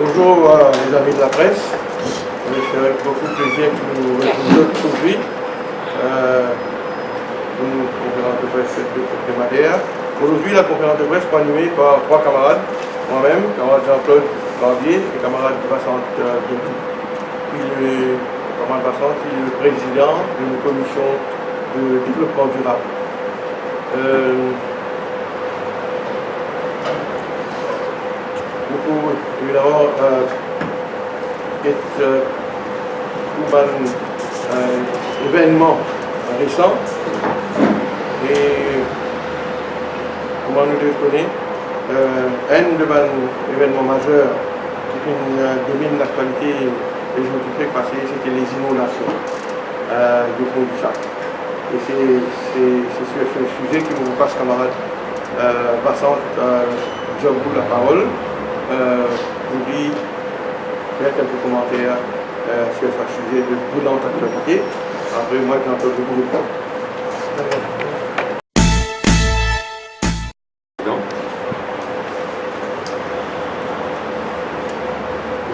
Bonjour les amis de la presse. C'est avec beaucoup de plaisir que nous retrouvons aujourd'hui une conférence de presse hebdomadaire. Aujourd'hui, la conférence de presse sera animée par trois camarades, moi-même, camarade Jean-Claude Barbier et camarade Vincent Debout. Camarade Vincent qui est le président d'une commission de développement durable. Nous pouvons évidemment être un événement récent et comment nous devons connaître un événement majeur qui domine l'actualité des jours du passé, c'était les inondations du fond du sac. Et c'est sur ce sujet que nous passe camarade Vincent Debout la parole. Nous dit faire quelques commentaires sur ce sujet de brûlante actualité. Après, moi, j'entends beaucoup de temps.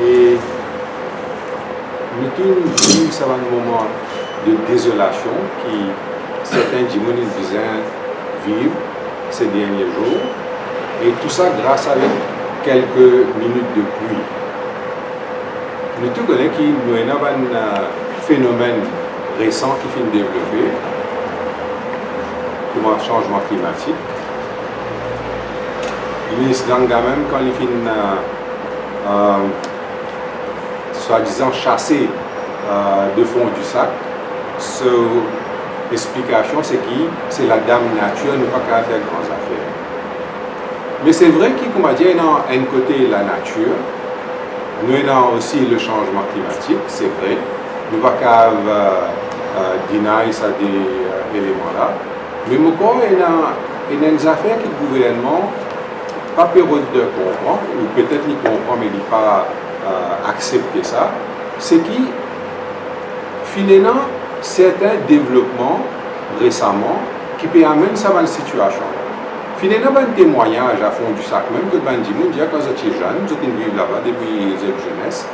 Et nous tous, ça va un moment de désolation qui certains dimonis vivent ces derniers jours. Et tout ça grâce à quelques minutes de pluie. Nous tous connaissons qu'il y a un phénomène récent qui finit de développer, comme le changement climatique. Il est quand même quand il finit soi-disant chasser de fond du sac. Cette explication, c'est qui? C'est la dame nature, nous ne pouvons pas faire grandes affaires. Mais c'est vrai qu'il y a un côté la nature, nous avons aussi le changement climatique, c'est vrai. Nous ne pouvons pas deny ces éléments-là. Mais encore, il y a des affaires que le gouvernement n'a pas peur de comprendre, ou peut-être il comprend, mais il n'a pas accepté ça. C'est qu'il finalement certains développements récemment qui peuvent amener ça dans la situation. Finalement, il y a un témoignage à fond du sac, même que quand vous êtes jeune, vous vivez là-bas depuis votre jeunesse,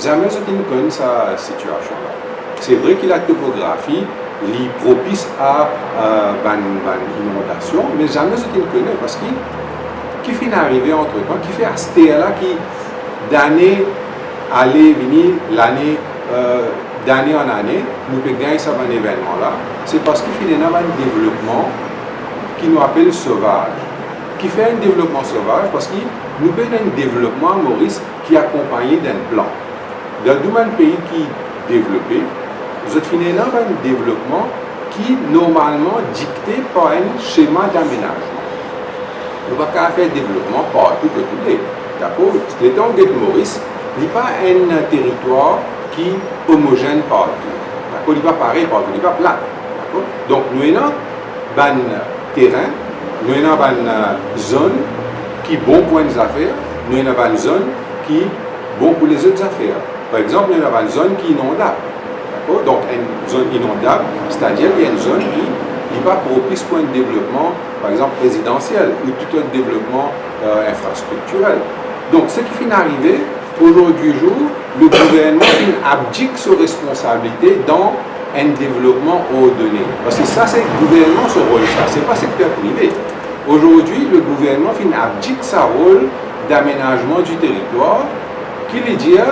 jamais vous ne connaissez cette situation-là. C'est vrai que la topographie est propice à l'inondation, mais jamais vous ne connaissez parce qu'il finit arriver entre-temps, qui fait à cette terre-là qui, d'année aller venir, l'année d'année en année, nous pouvons gagner ça un événement-là. C'est parce qu'il finalement un développement qui nous appelle sauvage, qui fait un développement sauvage parce que nous avons un développement, Maurice, qui est accompagné d'un plan. Dans le domaine pays qui est développé, vous êtes finalement un développement qui est normalement dicté par un schéma d'aménagement. Nous ne pouvons pas faire développement partout que tout est. D'accord? L'état de Maurice n'est pas un territoire qui est homogène partout. D'accord? Il n'est pas pareil partout, il n'est pas plat. D'accord? Donc nous avons un terrain, nous avons une zone qui est bon pour les affaires, nous avons une zone qui est bon pour les autres affaires. Par exemple, nous avons une zone qui est inondable. Donc, une zone inondable, c'est-à-dire qu'il y a une zone qui n'est pas propice pour un développement, par exemple, résidentiel ou tout autre développement infrastructurel. Donc, ce qui finit d'arriver, aujourd'hui jour, le gouvernement abdique ses responsabilités dans un développement ordonné. Parce que ça, c'est le gouvernement, son rôle, ça. Ce n'est pas le secteur privé. Aujourd'hui, le gouvernement abdique sa rôle d'aménagement du territoire, qui veut dire,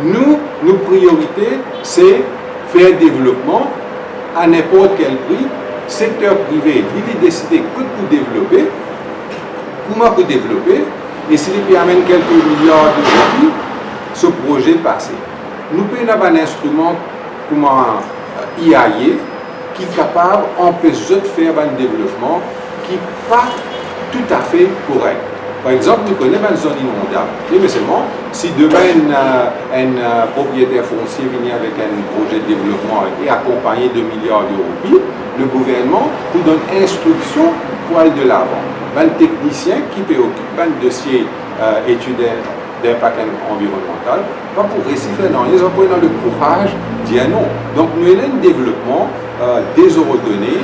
nos priorités, c'est faire développement à n'importe quel prix. Secteur privé, il est décidé que pour développer, comment pour développer, et s'il peut amener quelques milliards d'euros, ce projet passé. Nous pouvons avoir un instrument comme IAE qui est capable d'empêcher de faire un développement qui n'est pas tout à fait correct. Par exemple, nous connaissons une zone inondable. Mais seulement, si demain un propriétaire foncier vient avec un projet de développement et accompagné de milliards d'euros, le gouvernement nous donne instruction pour aller de l'avant. Un technicien qui peut occuper un dossier étudiant d'impact environnemental, pas pour réciter dans les emplois dans le courage, dire non. Donc nous avons un développement désordonné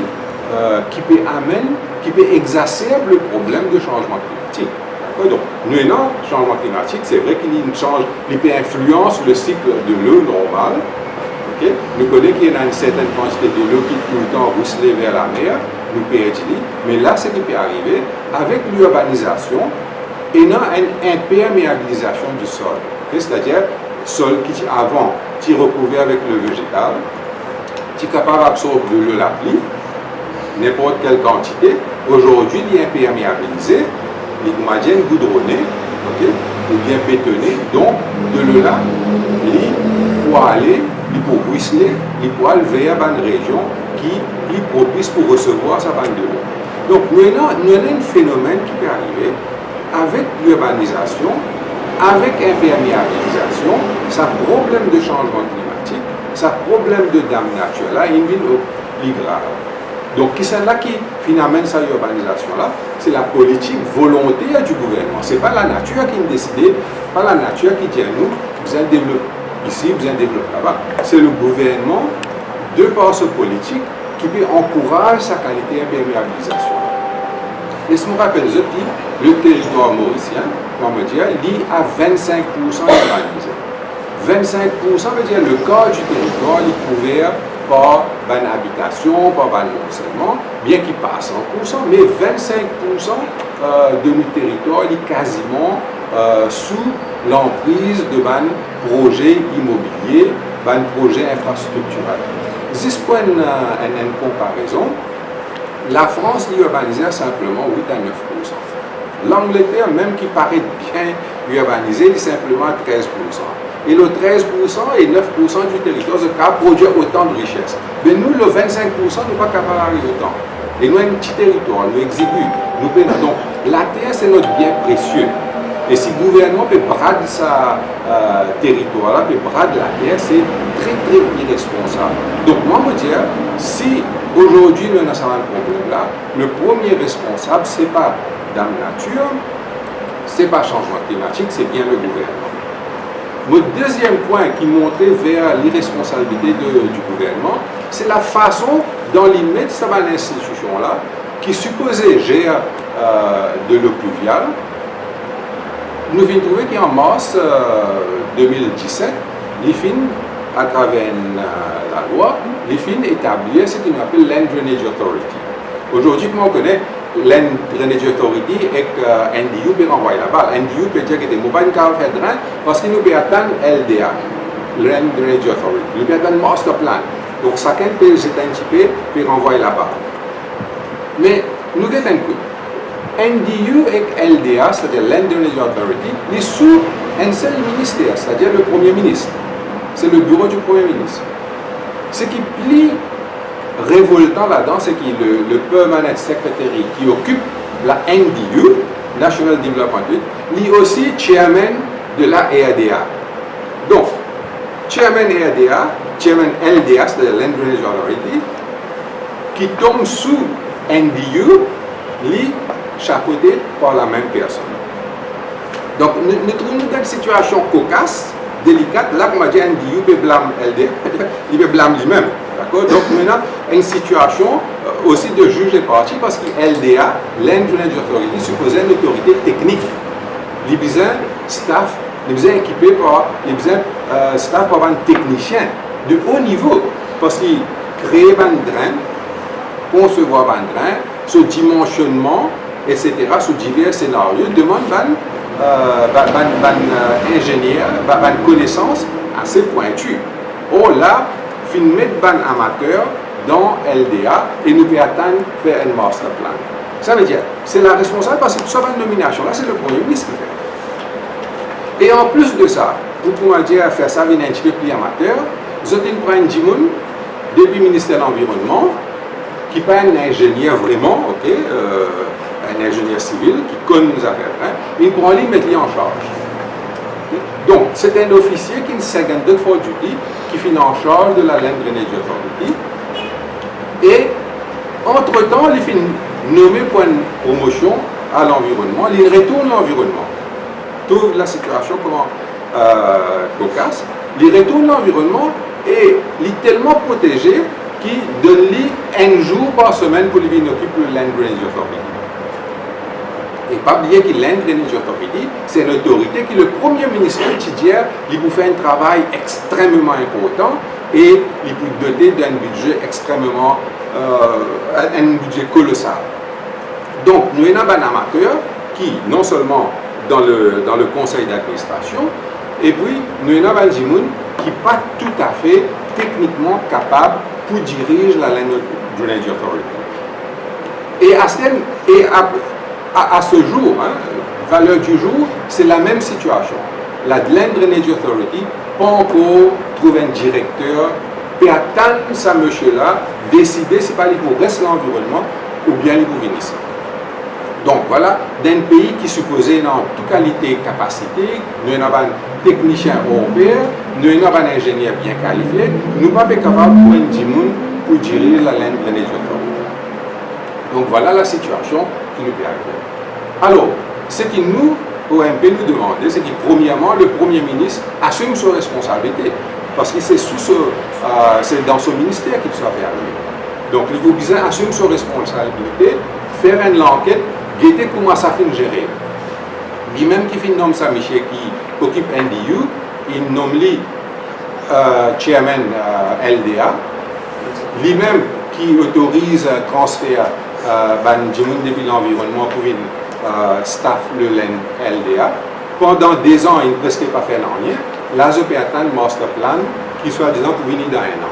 qui peut exacerber le problème de changement climatique. Donc, nous, non, changement climatique, c'est vrai qu'il influence le cycle de l'eau normal. Okay? Nous connaissons qu'il y a une certaine quantité de l'eau qui tout le temps ruisselée vers la mer, nous perdons. Mais là, ce qui peut arriver, avec l'urbanisation, il y a une imperméabilisation du sol. Okay? C'est-à-dire, le sol qui avant, qui est recouvert avec le végétal, qui est capable d'absorber de l'eau la pluie, n'importe quelle quantité, aujourd'hui, il est imperméabilisé, il est goudronné, okay? Ou bien bétonné, donc de l'eau là, il peut aller, il peut ruisseler, il peut aller vers une région qui est propice pour recevoir sa bande de l'eau. Donc maintenant, nous avons un phénomène qui peut arriver avec l'urbanisation, avec l'imperméabilisation, ça problème de changement climatique, ça problème de dame naturelle, une ville plus grave. Donc, qui c'est là qui finalement cette urbanisation-là? C'est la politique volontaire du gouvernement. Ce n'est pas la nature qui nous décide, pas la nature qui dit à nous, vous allez développer ici, vous allez développer là-bas. C'est le gouvernement, de par ce politique, qui peut encourager sa qualité d'imperméabilisation. Et ce que je me rappelle, le territoire mauricien, on me dit, il est à 25% urbanisé. 25% veut dire le quart du territoire est couvert par une habitation, par un enseignement, bien qu'il passe 100%, mais 25% de notre territoire est quasiment sous l'emprise de un projet immobilier, d'un projet infrastructurel. Juste pour une comparaison, la France est urbanisée simplement 8 à 9%. L'Angleterre, même qui paraît bien urbanisée, est simplement à 13%. Et le 13% et 9% du territoire se produit autant de richesses. Mais nous, le 25%, nous ne sommes pas capables d'arriver autant. Et nous avons un petit territoire, nous exigus, nous payons. Donc, la terre, c'est notre bien précieux. Et si le gouvernement peut brader sa territoire, peut brader la terre, c'est très, très irresponsable. Donc, moi, je me dis, si aujourd'hui nous avons un problème-là, le premier responsable, ce n'est pas Dame Nature, ce n'est pas changement climatique, c'est bien le gouvernement. Le deuxième point qui montrait vers l'irresponsabilité du gouvernement, c'est la façon dont ils mettent cette institution-là, qui supposait gérer de l'eau pluviale. Nous venons trouver qu'en mars 2017, l'IFIN, à travers la loi, l'IFIN établit ce qu'on appelle Land Drainage Authority. Aujourd'hui, comme on connaît, Land Drainage Authority et NDU peut renvoyer la balle. NDU peut dire que des mouvements de faire drain parce qu'il nous peut atteindre LDA, Land Drainage Authority. Il peut atteindre Master Plan. Donc chacun peut jeter un petit peu et renvoyer la balle. Mais nous avons un coup. NDU et LDA, c'est-à-dire Land Drainage Authority, est sous un seul ministère, c'est-à-dire le Premier ministre. C'est le bureau du Premier ministre. Ce qui plie révoltant là-dedans, c'est que le Permanent Secretary qui occupe la NDU, National Development Unit, est aussi chairman de la EADA. Donc, chairman EADA, chairman LDA, c'est-à-dire Land Drainage Authority, qui tombe sous NDU, est chapeauté par la même personne. Donc, nous trouvons dans une situation cocasse, délicate. Là, comme on dit, NDU peut blâmer LDA, il peut blâmer lui-même. D'accord? Donc, maintenant, une situation aussi de juge les parties parce que LDA, Land Drainage Authority, supposait une autorité technique. Les besoins staff, les besoins équipés par les besoins staff par un technicien de haut niveau parce qu'il crée un drain, concevoir un drain, ce dimensionnement, etc., sous divers scénarios, demande un ingénieur, une connaissance assez pointue. Or là, fin mettre un amateur dans LDA et nous peut atteindre faire un master plan. Ça veut dire, c'est la responsable parce que tout ça va une nomination. Là, c'est le Premier ministre qui fait. Et en plus de ça, vous pouvez dire faire ça un petit peu plus amateur, vous avez une Jimoun depuis le ministère de l'Environnement, qui n'est pas un ingénieur vraiment, ok, un ingénieur civil qui connaît les affaires, hein, il prend lui mettre lui en charge. Okay? Donc, c'est un officier qui est une second for duty, qui finit en charge de la Land Drainage Authority. Et, entre-temps, il finit nommé pour une promotion à l'environnement, il retourne l'environnement. Trouve la situation comment cocasse, il retourne l'environnement et il est tellement protégé qu'il donne lui un jour par semaine pour lui occuper le Land Drainage Authority. Et pas oublier que Land Drainage Authority, c'est une autorité qui, le premier ministre quotidien, il vous fait un travail extrêmement important et il peut doter d'un budget extrêmement, un budget colossal. Donc, nous avons un amateur qui, non seulement dans le conseil d'administration, et puis nous avons un Jimoun qui n'est pas tout à fait techniquement capable pour diriger la Land Drainage Authority. Et à ce jour, valeur du jour, c'est la même situation. La Land Drainage Authority pas encore trouvé un directeur et attendre ça monsieur-là, décider si pas il pour rester l'environnement ou bien il pour venir ici. Donc voilà, d'un pays qui supposait dans toute qualité et capacité, nous avons un technicien européen, nous avons un ingénieur bien qualifié, nous ne sommes pas capables de prendre 10 personnes pour diriger la Land Drainage Authority. Donc voilà la situation qui nous peut arriver. Alors, ce qui nous, OMP, nous demander, c'est que premièrement, le Premier ministre assume ses responsabilités. Parce que c'est dans son ministère qu'il soit arrivé. Donc, le gouvernement assume ses responsabilités, faire une enquête, guetter comment ça fait gérer. Lui-même qui fait nomme Michel qui occupe NDU, il nomme lui chairman LDA. Lui-même qui autorise transfert depuis l'environnement pour une staff le LDA. Pendant 2 ans, il ne presque pas fait rien. Là, je peux attendre un master plan qui soit disant pour venir dans 1 an.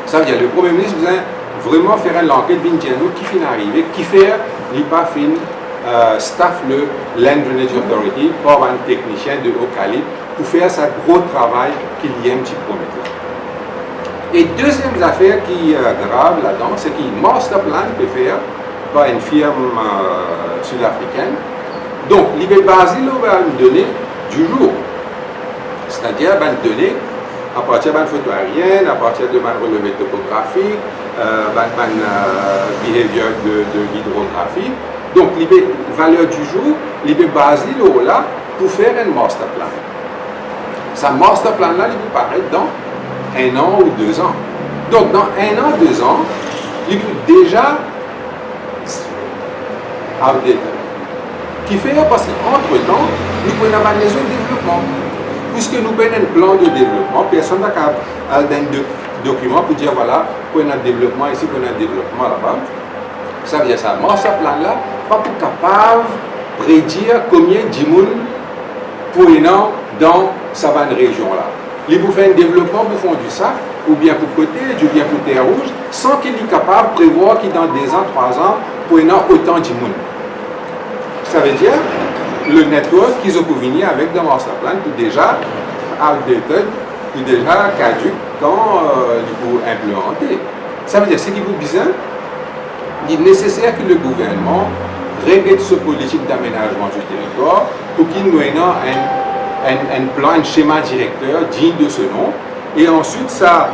Ça veut dire que le Premier ministre besoin vraiment faire une enquête qui finit arriver, qui fait l'IPA fin staff le Land Drainage Authority par un technicien de haut calibre pour faire ce gros travail qu'il y a un petit promettre là. Et deuxième affaire qui est grave là-dedans, c'est que le master plan peut faire par une firme sud-africaine. Donc, il est basé sur une donnée du jour. C'est-à-dire une donnée à partir d'une photo aérienne, à partir de relevé topographique, behavior de l'hydrographie. Donc, la valeur du jour, il est basé là pour faire un master plan. Ce master plan-là, il peut paraître dans 1 an ou 2 ans. Donc, dans 1 an, 2 ans, il peut déjà outdated. Qui fait parce qu'entre-temps, nous pouvons avoir des zones de développement. Puisque nous prenons un plan de développement, personne n'a qu'à donner un document pour dire voilà, pour un développement ici, pour un développement là-bas. Ça veut dire ça. Moi, ce plan-là, pas pour capable de prédire combien de gens pour dans cette région-là. Il vous fait un développement pour fond du sac, ou bien pour côté, ou bien pour terre rouge, sans qu'il soit capable de prévoir qu'il dans 2 ans, 3 ans, pour autant de gens. Ça veut dire le network qu'ils ont venir avec dans master plan est déjà outdated, est déjà caduc quand il faut implémenter. Ça veut dire ce qu'il vous besoin, il est nécessaire que le gouvernement règle ce politique d'aménagement du territoire pour qu'il nous ait un plan, un schéma directeur digne de ce nom, et ensuite sa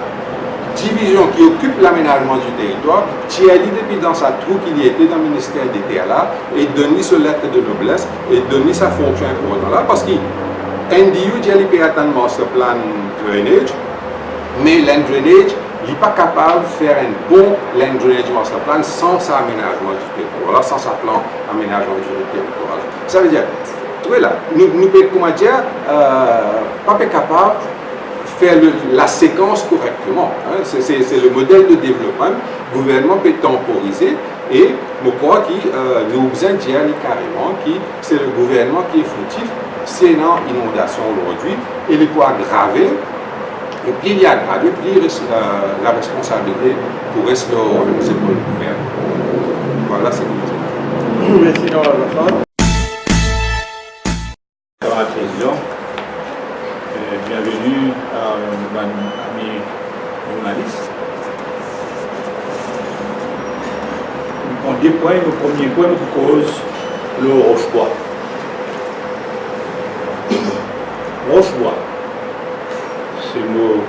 division qui occupe l'aménagement du territoire, qui est depuis dans sa trou qu'il y était dans le ministère des Terres là, et donner sa lettre de noblesse, et donner sa fonction importante là, parce que NDU dit qu'il peut attendre master plan drainage, mais land drainage, il n'est pas capable de faire un bon land drainage master plan sans sa aménagement du territoire, sans sa plan aménagement du territoire. Ça veut dire, voilà, nous pouvons, comment dire, pas capable faire la séquence correctement. Hein. C'est le modèle de développement. Le gouvernement peut temporiser et je crois que nous avons besoin de dire carrément que c'est le gouvernement qui est fautif. C'est une inondation aujourd'hui, il est pour aggraver. Et puis il y a aggravé, puis la responsabilité pour rester c'est pour le gouvernement. Voilà, c'est comme ça. Merci, Jean-François. Camarade président, bienvenue à mon ami journaliste. On déploie le premier point de cause, le Rochebois. Rochebois, c'est le mot,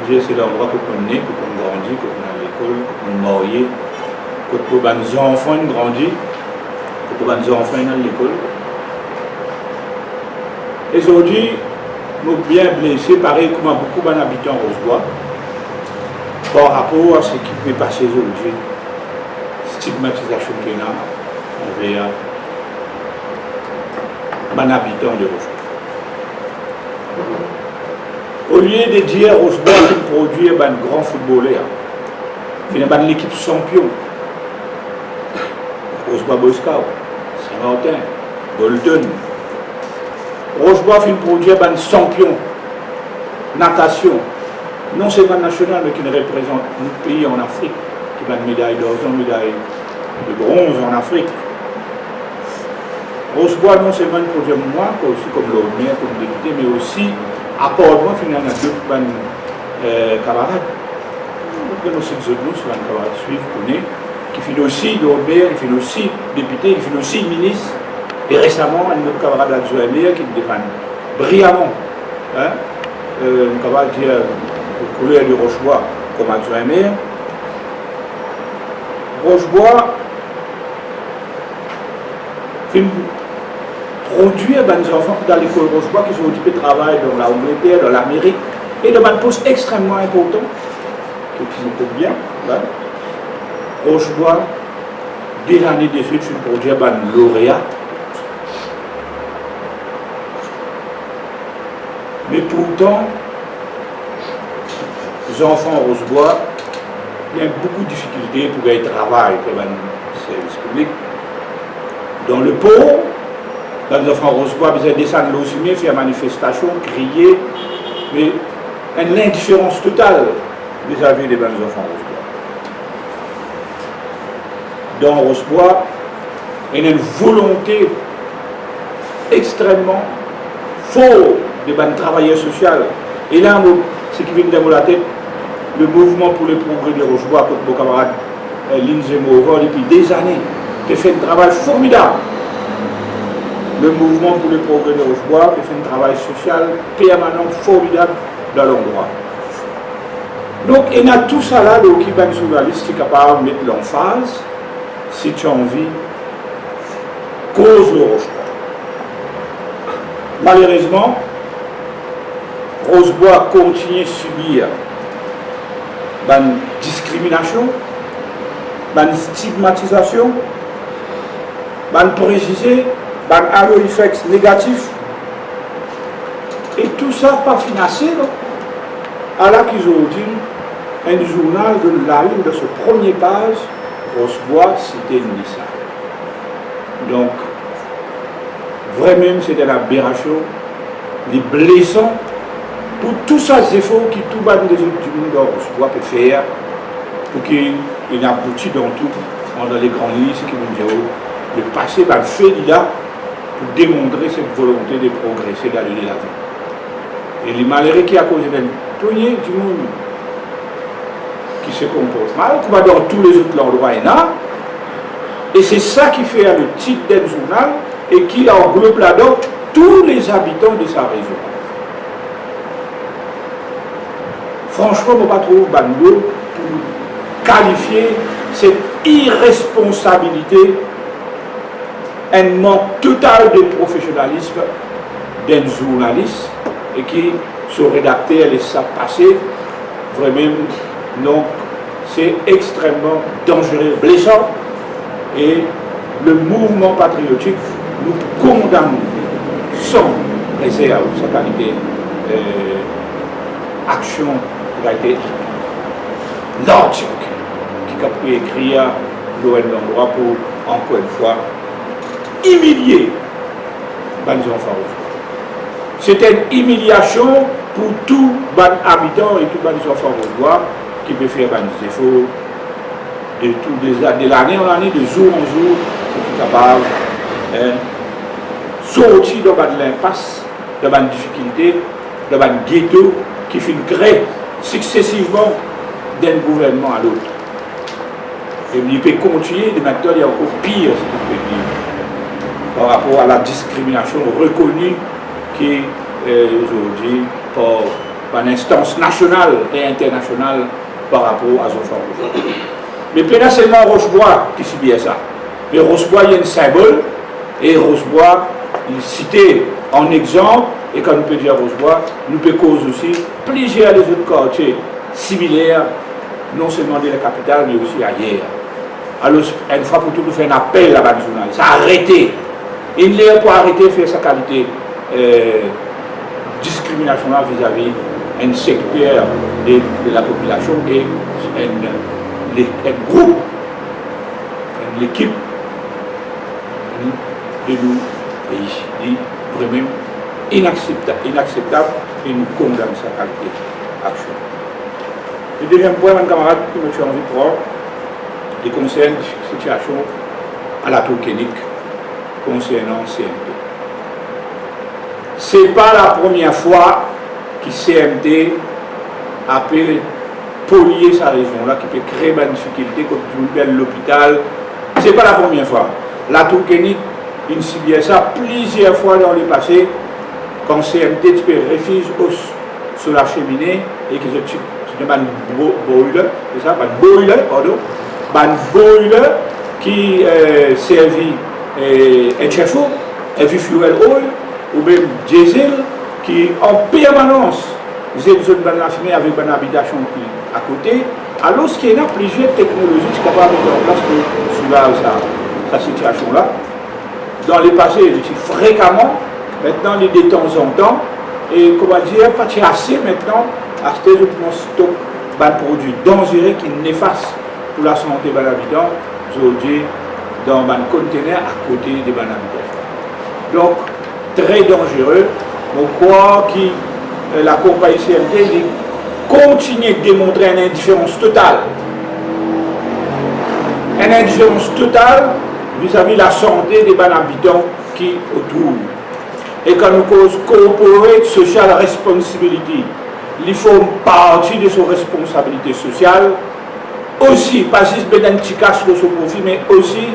c'est l'endroit que l'on naît, que l'on grandit, que l'on a à l'école, que l'on est marié, que nos enfants grandissent, que nos enfants à l'école. Et aujourd'hui, nous sommes bien blessés, pareil comme beaucoup d'habitants Rochebois, par rapport à ce qui peut passer aujourd'hui. stigmatisation qu'il y a envers les habitants de Rochebois. Au lieu de dire Rochebois qui produit un grand footballeur, qui est l'équipe champion, Rochebois Boy Scout, Saint-Martin, Golden. Rochebois qui produit un champion, natation, non seulement national, mais qui représente notre pays en Afrique, qui a une médaille d'argent, une médaille de bronze en Afrique. Rochebois non seulement produit moi, aussi comme le maire, comme député, mais aussi apporte-moi finalement d'autres camarades. Nous aussi des autres camarades suivent, connaissent, qui fait aussi le maire, qui fait aussi député, qui fait aussi ministre. Et récemment, un autre camarade adjoint maire qui me défend brillamment. Hein? Un camarade qui a le couleur du Rochebois comme adjoint maire. Rochebois produit des enfants dans l'école Rochebois qui sont occupés de travail dans l'Angleterre, dans l'Amérique, et de un poste extrêmement important, qui me trouve bien. Hein? Rochebois, dès l'année de suite, je produis un lauréat. Mais pourtant, les enfants Rochebois, il y a beaucoup de difficultés pour gagner travail pour les services publics. Dans le port, les enfants Rochebois, ils descendent l'Osimé, faire manifestation, crier, mais une indifférence totale vis-à-vis des enfants Rochebois. Dans Rochebois, il y a une volonté extrêmement forte de travailleurs sociaux. Et là, ce qui vient de la tête, le mouvement pour le progrès de Rochebois, comme mon camarade Lindsay Mouvant, depuis des années, qui fait un travail formidable. Le mouvement pour le progrès de Rochebois, qui fait un travail social permanent, formidable dans l'endroit. Donc, il y a tout ça là, donc, qui est un journaliste qui est capable de mettre l'emphase, si tu as envie, cause le Rochebois. Malheureusement, Rochebois continue à subir une discrimination, une stigmatisation, un préjugé, un effet négatif. Et tout ça pas financé, alors qu'ils ont dit un journal de la une de ce premier page, Rochebois cité Nissa. Donc, vraiment, c'est une aberration, des blessants, pour tous ces efforts qui tout le monde du monde Rochebois peut faire pour qu'il aboutisse dans tout, dans les grandes lignes, ce qui veut dire le passé va le faire là pour démontrer cette volonté de progresser dans l'avant. Et les malheureux qui a causé d'un poignet du monde qui se comporte mal, comme dans tous les autres endroits, et c'est ça qui fait le titre d'un journal et qui englobe là-dedans tous les habitants de sa région. Franchement, je ne peux pas trouver Bando pour qualifier cette irresponsabilité, un manque total de professionnalisme d'un journaliste et qui sont rédactés et laissent ça passer. Vraiment, donc, c'est extrêmement dangereux, blessant. Et le mouvement patriotique nous condamne sans réserve, sa qualité action qui a été logique, qui a pu écrire l'endroit pour, encore une fois, humilier les enfants. C'était une humiliation pour tous les habitants et tous les enfants rochebois qui peuvent faire des efforts de l'année en année, de jour en jour, pour être capable de sortir de l'impasse, de la difficulté, de la ghetto qui fait créer successivement d'un gouvernement à l'autre. Et il peut continuer, de maintenant il y a encore pire, ce qu'il peut dire, par rapport à la discrimination reconnue qui est aujourd'hui par une instance nationale et internationale par rapport à enfants. Mais pas seulement Rochebois qui subit ça. Mais Rochebois, il y a un symbole, et Rochebois, il est cité en exemple, et quand nous peut dire Rochebois, nous peut causer aussi plusieurs des autres quartiers similaires, non seulement de la capitale, mais aussi ailleurs. Alors, une fois pour toutes, nous faisons un appel à la journaliste. Arrêtez. Il n'est pas arrêter de faire sa qualité discrimination vis-à-vis d'un secteur de la population et un groupe, l'équipe de nos pays. C'est vraiment inacceptable et nous condamnons sa qualité d'action. Le deuxième point, mon camarade, que je suis envie de prendre, il concerne la situation à la Tourkénique concernant CMT. Ce n'est pas la première fois que CMT a pu polier sa région-là, qui peut créer des difficultés comme l'hôpital. Ce n'est pas la première fois. La Tourkénique, il subit ça plusieurs fois dans le passé, quand CMT peut refuser sur la cheminée et que tu un boiler, c'est ça, un boiler, pardon, un boiler qui servit un chauffe-eau, un fuel oil ou même diesel qui en permanence j'ai besoin de la fumée avec une habitation qui à côté. Alors qu'il y a plusieurs technologies qui sont capables de mettre en place pour soulager sa situation-là. Dans le passé, je suis fréquemment, maintenant de temps en temps, et comment dire, pas assez maintenant, acheter un stock de produits dangereux qui est néfaste pour la santé des habitants, aujourd'hui dans un conteneur à côté des habitations. Donc, très dangereux. On croit que la compagnie CMT continue de démontrer une indifférence totale. Une indifférence totale vis-à-vis de la santé des habitants qui autour. Et quand nous cause corporate social responsibility, il faut partie de son responsabilité sociale, aussi, pas juste un petit cash de son profit, mais aussi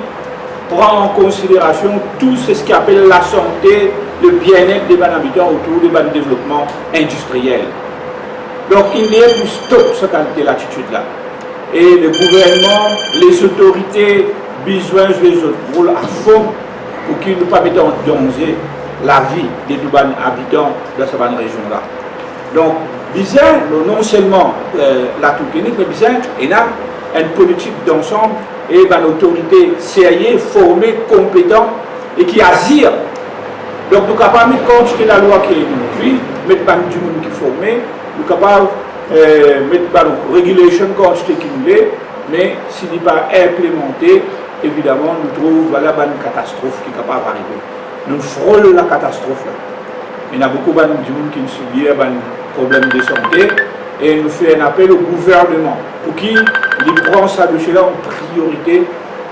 prendre en considération tout ce qui appelle la santé, le bien-être des habitants autour du développement industriel. Donc il n'y a plus stop cette qualité l'attitude-là. Et le gouvernement, les autorités, besoin de jouer leur rôle à fond pour qu'ils ne pas mettre en danger la vie des habitants de cette région-là. Donc, bizarre, non seulement la Tourkénique, mais bizarre, il y a une politique d'ensemble et une autorité sérieuse, formée, compétente et qui agit. Donc, nous sommes capables de constater la loi qui est nous, mettre du monde qui est formé, nous sommes capables de mettre la régulation qui nous est, mais s'il n'est pas implémenté, évidemment, nous trouvons voilà, une catastrophe qui est capable d'arriver. Nous frôlons la catastrophe là. Il y a beaucoup de gens qui subissent des problèmes de santé et nous faisons un appel au gouvernement pour qu'il prenne ça de chez là en priorité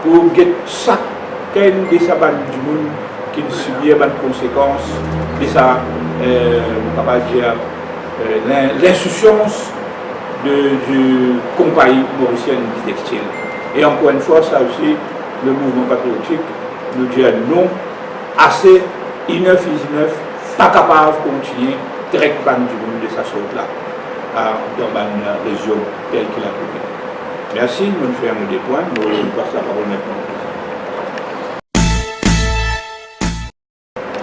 pour que chacun de ces gens qui subissent des conséquences de sa l'insouciance de compagnie mauricienne du textile. Et encore une fois, ça aussi, le mouvement patriotique nous dit non, assez ineuf, pas capable de continuer direct ban du monde de sa sorte-là dans la région telle qu'il a trouvé. Merci, nous faisons des points, nous passons la parole maintenant.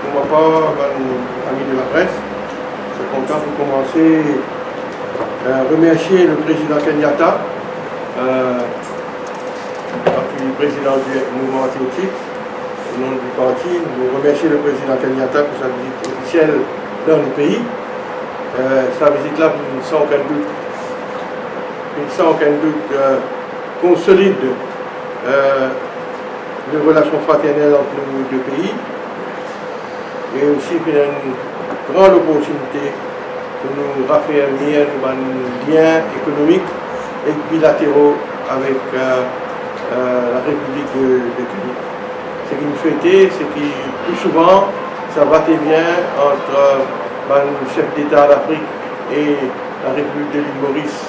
On ne va pas, amis de la presse, je suis content de commencer à remercier le président Kenyatta, le président du mouvement patriotique, au nom du parti. Nous remercions le président Kenyatta pour sa visite officielle dans le pays. Sa visite-là, sans aucun doute, consolide les relations fraternelles entre nos deux pays et aussi une grande opportunité de nous raffermir nos liens économiques et bilatéraux avec la République de Kenya. Ce qui nous souhaitait, c'est que plus souvent, ça battait bien entre le chef d'État d'Afrique et la République de l'île Maurice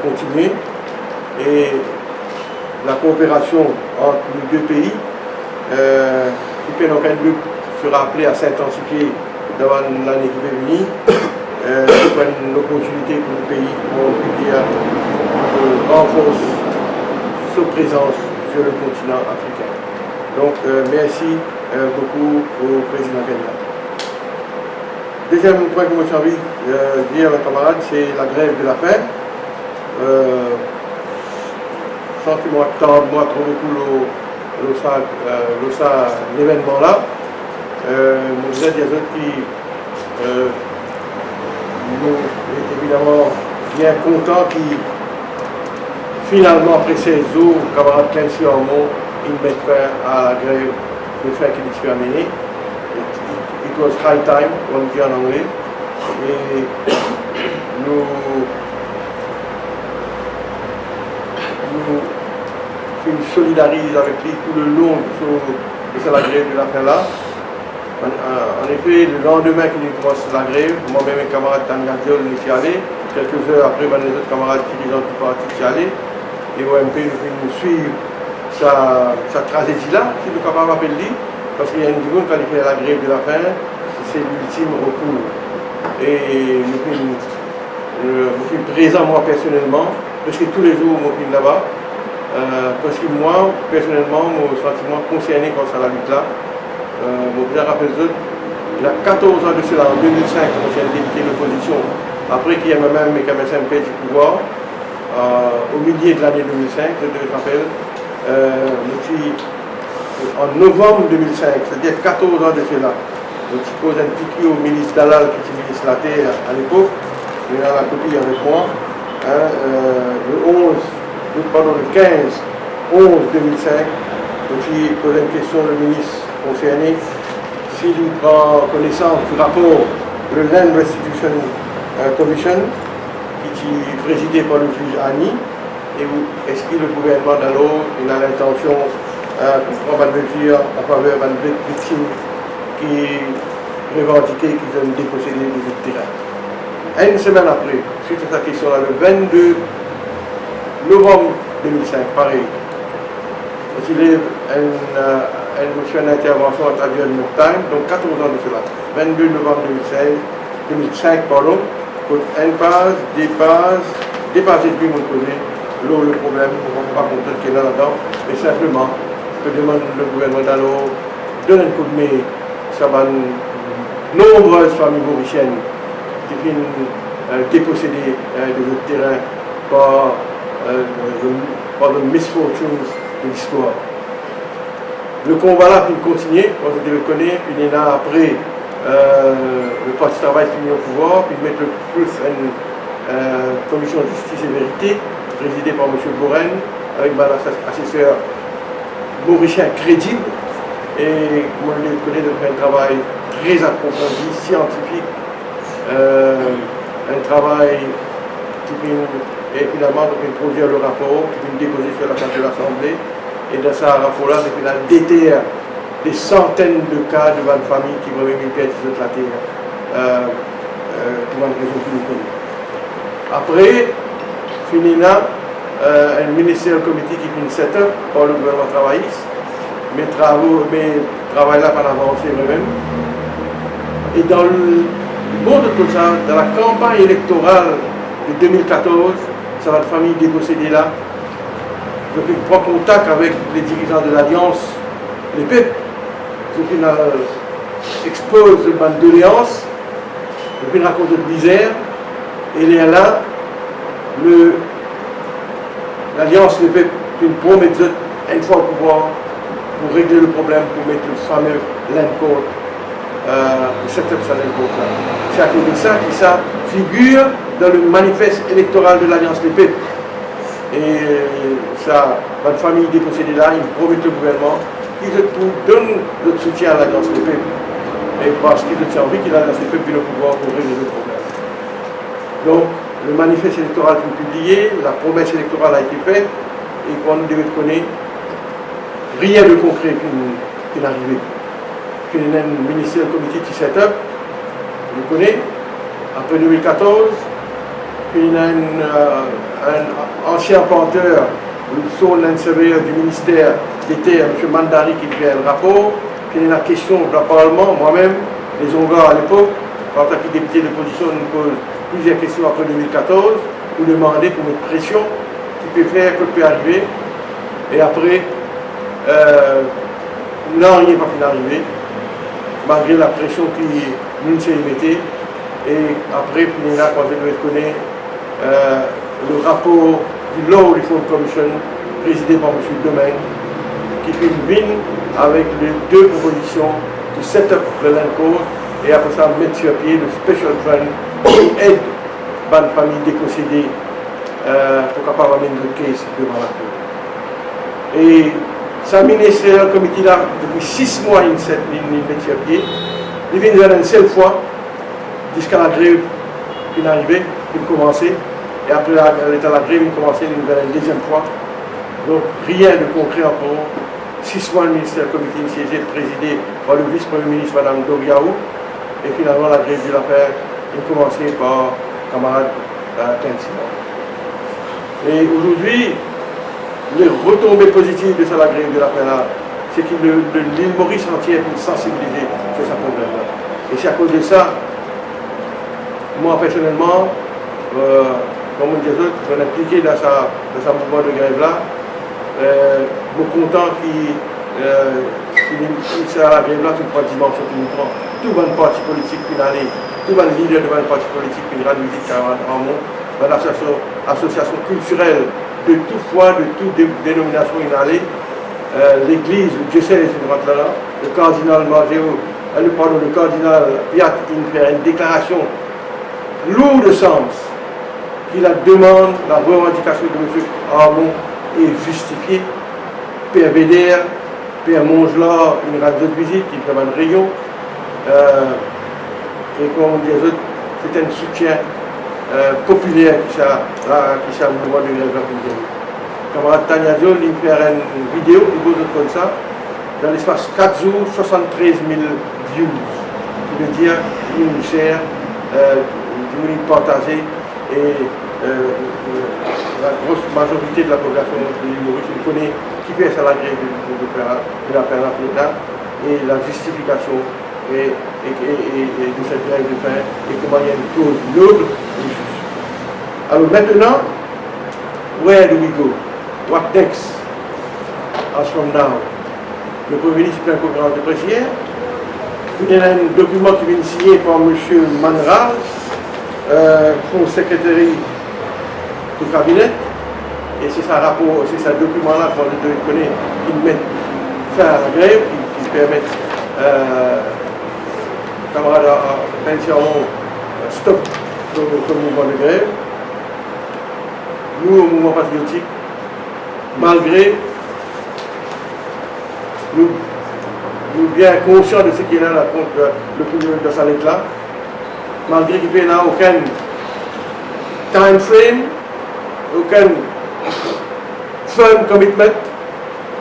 continue. Et la coopération entre les deux pays, qui peut aucun doute sera appelée à s'intensifier dans l'année qui va venir. C'est une opportunité pour le pays, on peut dire, de renforcer sa présence sur le continent africain. Donc, merci beaucoup au président Kenyatta. Deuxième point que j'ai envie de dire à mes camarades, c'est la grève de la faim. sentiment attendre moi trop beaucoup l'événement là. Nous disons des autres qui nous évidemment bien contents qui finalement après 16 jours, camarade Clancy Ormond, ils mettent fin à la grève de faim qui nous fut amenée. It was high time, on dit en anglais. Et nous solidarisons avec lui tout le long de la grève de la fin là. En effet, le lendemain qu'il commence la grève, moi-même et camarade Tania Diol nous y allés. Quelques heures après, les autres camarades dirigeants du parti y allaient. Et OMP nous suivre sa tragédie-là, si nous sommes capables d'appeler, parce qu'il y a une seconde quand il fait la grève de la faim, c'est l'ultime recours. Et nous sommes présents, moi personnellement, parce que tous les jours, je suis là-bas, parce que moi, personnellement, mon sentiment concerné quand ça la lutte là, je rappelle il y a 14 ans de cela, en 2005, quand j'ai débuté l'opposition, après qu'il y ait même mes camarades du pouvoir, au milieu de l'année 2005, je te rappelle, en novembre 2005, c'est-à-dire 14 ans de cela, je pose un petit cul au ministre Dalal, qui était ministre de la Terre à l'époque, il a la copie avec moi, le 15 11 2005, je pose une question au ministre concerné, s'il prend connaissance du rapport de Land Restitution Commission, qui est présidé par le juge Annie, et est-ce que le gouvernement d'alors a l'intention de prendre une mesure en faveur de victimes qui revendiquaient qu'ils ont dépossédé des terrains. Une semaine après, suite à sa question-là, le 22 novembre 2005, pareil, il y a une intervention à Traduire New York Times, donc 14 ans de cela, 22 novembre 2005, pardon, une page, dépassé depuis mon côté, le problème, on ne va pas compter qu'il y a là-dedans, mais simplement, que demande le gouvernement d'alors, donne un coup de main, ça va nombreuses familles mauriciennes qui viennent déposséder de notre terrain par the misfortunes de l'histoire. Le combat là, il continue, quand je le connais, puis il y en a après. Le Parti travail finit au pouvoir, puis mettre plus une commission de justice et vérité, présidée par M. Boren, avec un assesseur mauricien crédible, et comme on le connaît, de faire un travail très approfondi, scientifique, un travail qui vient finalement produire le rapport, qui vient déposer sur la table de l'Assemblée, et dans ce rapport-là, c'est qu'il a déterre des centaines de cas de familles qui vont même perdre de la terre pour une raison que nous connaissons. Après, finina, un ministériel comité qui finit 7 heures par le gouvernement travailliste, mes travail là par avancé moi-même. Et dans le monde de tout ça, dans la campagne électorale de 2014, ça va de famille dépossédée là. Je prends contact avec les dirigeants de l'Alliance, les peuples. Je expose une doléance, je raconte de misère, et il y a là l'Alliance des peuples qui promet une fois au pouvoir pour régler le problème, pour mettre le fameux land court, pour cette land court là. C'est à cause de ça que ça figure dans le manifeste électoral de l'Alliance des peuples. Et ça, votre famille dépossédée là, ils promettent le gouvernement qui donne notre soutien à l'Alliance des peuples. Et parce qu'ils ont envie qu'il a l'Alliance des peuples le pouvoir pour régler le problème. Donc, le manifeste électoral est publié, la promesse électorale a été faite, et qu'on devait connaître, rien de concret qui est arrivé. Puis il y a un ministère comité qui set up, vous connaissez, après 2014, puis il y a un ancien porteur, le son surveilleur du ministère d'État, M. Mandari, qui fait un rapport, puis il y a la question du Parlement, moi-même, les Hongrois à l'époque, en tant que député de l'opposition, nous pose plusieurs questions après 2014, pour demander, pour mettre pression, qui peut faire, que peut arriver, et après, non, rien pas pu arriver, malgré la pression qui nous s'est mettée, et après, puis là, quand je devais connaître le rapport du Law Reform Commission présidé par M. Domaine, qui fait une ligne avec les deux propositions de set-up le land code et après ça mettre sur pied le special fund qui aide les familles dépossédées pour capable amener le case devant la cour. Et ça ministère comité là depuis 6 mois il met sur pied. Il vient une seule fois jusqu'à la grève qui est arrivée, qui a commencé. Et après la grève, il a commencé une deuxième fois. Donc rien de concret encore. 6 mois le ministère comité siégé présidé par le vice-premier ministre Mme Doriaou. Et finalement la grève de l'affaire a commencé par le camarade Kensiman. Et aujourd'hui, les retombées positives de la grève de l'affaire là, c'est que l'île Maurice entière est sensibilisée sur ce problème-là. Et c'est à cause de ça, moi personnellement, comme on dit, je suis impliqué dans ce mouvement de grève-là. Je suis content qu'il soit à la grève-là, toute la dimension qui nous prend. Tout le parti politique qui est allé, tout le leader de parti politique qui est allé, l'association culturelle de toute foi, de toute dénomination qui est allé, l'église, le diocèse, le cardinal Margéo, le cardinal Piat, qui fait une déclaration lourde de sens, qui la demande, la revendication de M. Armand est justifiée. Père Bédère, Père Mongelat, une radio de visite qui fait un rayon. Et comme on dit, c'est un soutien populaire qui a le mouvement de grève républicaine. Camarade Tania Diol, il fait une vidéo, il pose comme ça, dans l'espace 4 jours, 73 000 views, qui veut dire une chair, une partagée, et la grosse majorité de la population de l'île Maurice, il connaît qui fait ça la grève de la paix et la justification et de cette grève de faim et comment il y a une cause noble et juste. Alors maintenant, where do we go? What next? As from now? Le Premier ministre fait une conférence de presse hier. Il y a un document qui vient signé par M. Manral, son secrétaire du cabinet. Et c'est ça rapport, c'est ce document-là qu'on connaît, qui met fin à la grève, qui permet camarades entièrement stop ce mouvement de grève. Nous, au mouvement patriotique, malgré nous bien conscients de ce qu'il y a là contre le pouvoir de Salet-là, malgré qu'il n'y a aucun time frame, aucun firm commitment